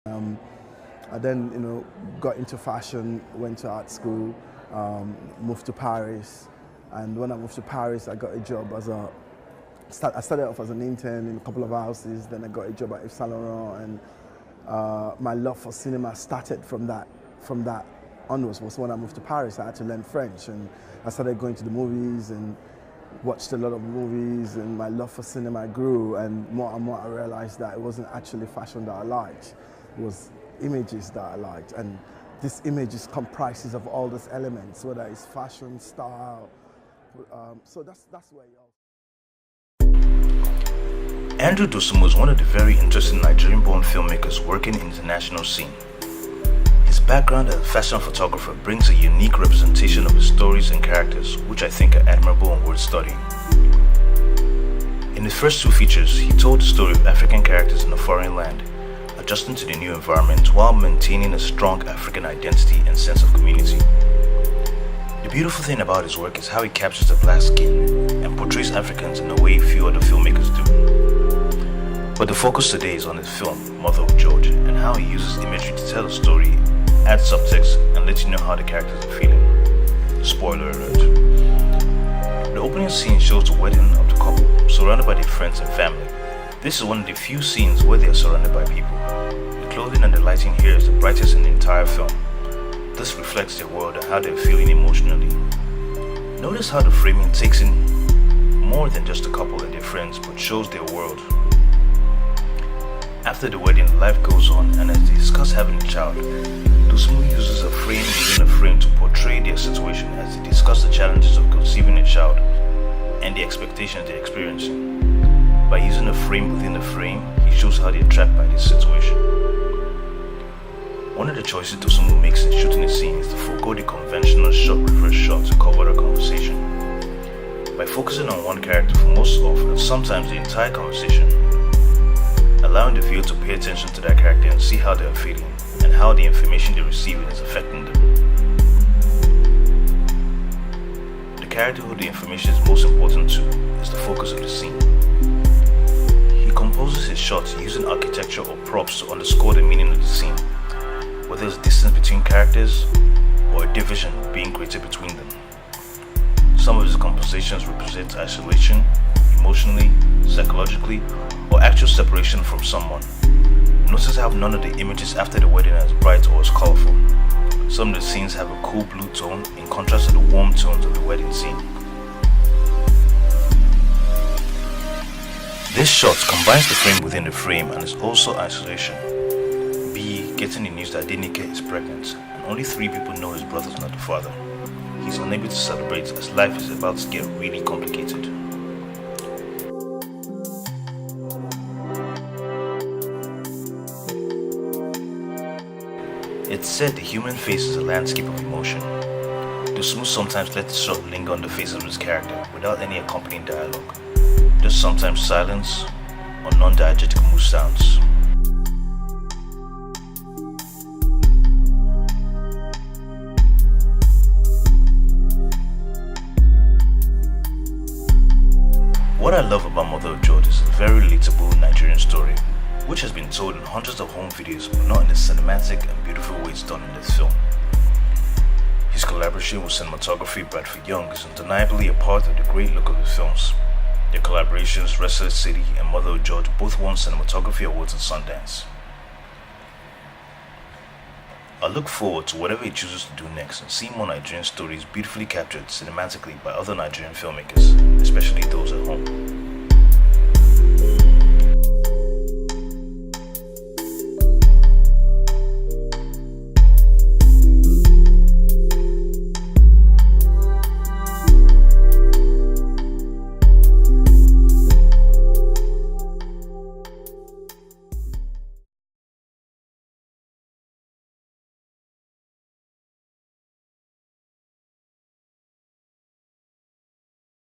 I then, got into fashion, went to art school, moved to Paris, and when I moved to Paris, I got a job as I started off as an intern in a couple of houses, then I got a job at Yves Saint Laurent, and my love for cinema started from that onwards. Was when I moved to Paris, I had to learn French, and I started going to the movies and watched a lot of movies, and my love for cinema grew, and more I realized that it wasn't actually fashion that I liked, it was images that I liked, and this images comprises of all those elements, whether it's fashion, style, so that's where you are. Andrew Dosunmu is one of the very interesting Nigerian-born filmmakers working in the international scene. His background as a fashion photographer brings a unique representation of his stories and characters, which I think are admirable and worth studying. In his first two features, he told the story of African characters in a foreign land, adjusting to the new environment while maintaining a strong African identity and sense of community. The beautiful thing about his work is how he captures the black skin and portrays Africans in a way few other filmmakers do. But the focus today is on his film, Mother of George, and how he uses imagery to tell a story, add subtext, and let you know how the characters are feeling. Spoiler alert. The opening scene shows the wedding of the couple, surrounded by their friends and family. This is one of the few scenes where they are surrounded by people. The clothing and the lighting here is the brightest in the entire film. This reflects their world and how they're feeling emotionally. Notice how the framing takes in more than just a couple and their friends, but shows their world. After the wedding, life goes on, and as they discuss having a child, Dosunmu uses a frame within a frame to portray their situation as they discuss the challenges of conceiving a child and the expectations they're experiencing. By using a frame within a frame, he shows how they're trapped by this situation. One of the choices Dosunmu makes in shooting a scene is to forego the conventional shot reverse shot to cover the conversation. By focusing on one character for most of, and sometimes the entire conversation, allowing the viewer to pay attention to that character and see how they are feeling, and how the information they're receiving is affecting them. The character who the information is most important to is the focus of the scene. He composes his shots using architecture or props to underscore the meaning of the scene, whether it's distance between characters or a division being created between them. Some of his compositions represent isolation, emotionally, psychologically, or actual separation from someone. Notice how none of the images after the wedding are as bright or as colorful. Some of the scenes have a cool blue tone in contrast to the warm tones of the wedding scene. This shot combines the frame within the frame and is also isolation. B. Getting the news that Denike is pregnant, and only 3 people know his brother's not the father. He's unable to celebrate as life is about to get really complicated. It's said the human face is a landscape of emotion. Dosunmu sometimes lets the shot linger on the face of his character without any accompanying dialogue, just sometimes silence or non-diegetic mood sounds. What I love about Mother of George is a very relatable Nigerian story, which has been told in hundreds of home videos, but not in the cinematic and beautiful ways done in this film. His collaboration with cinematography Bradford Young is undeniably a part of the great look of his films. Their collaborations, Restless City and Mother of George, both won cinematography awards at Sundance. I look forward to whatever he chooses to do next and see more Nigerian stories beautifully captured cinematically by other Nigerian filmmakers, especially those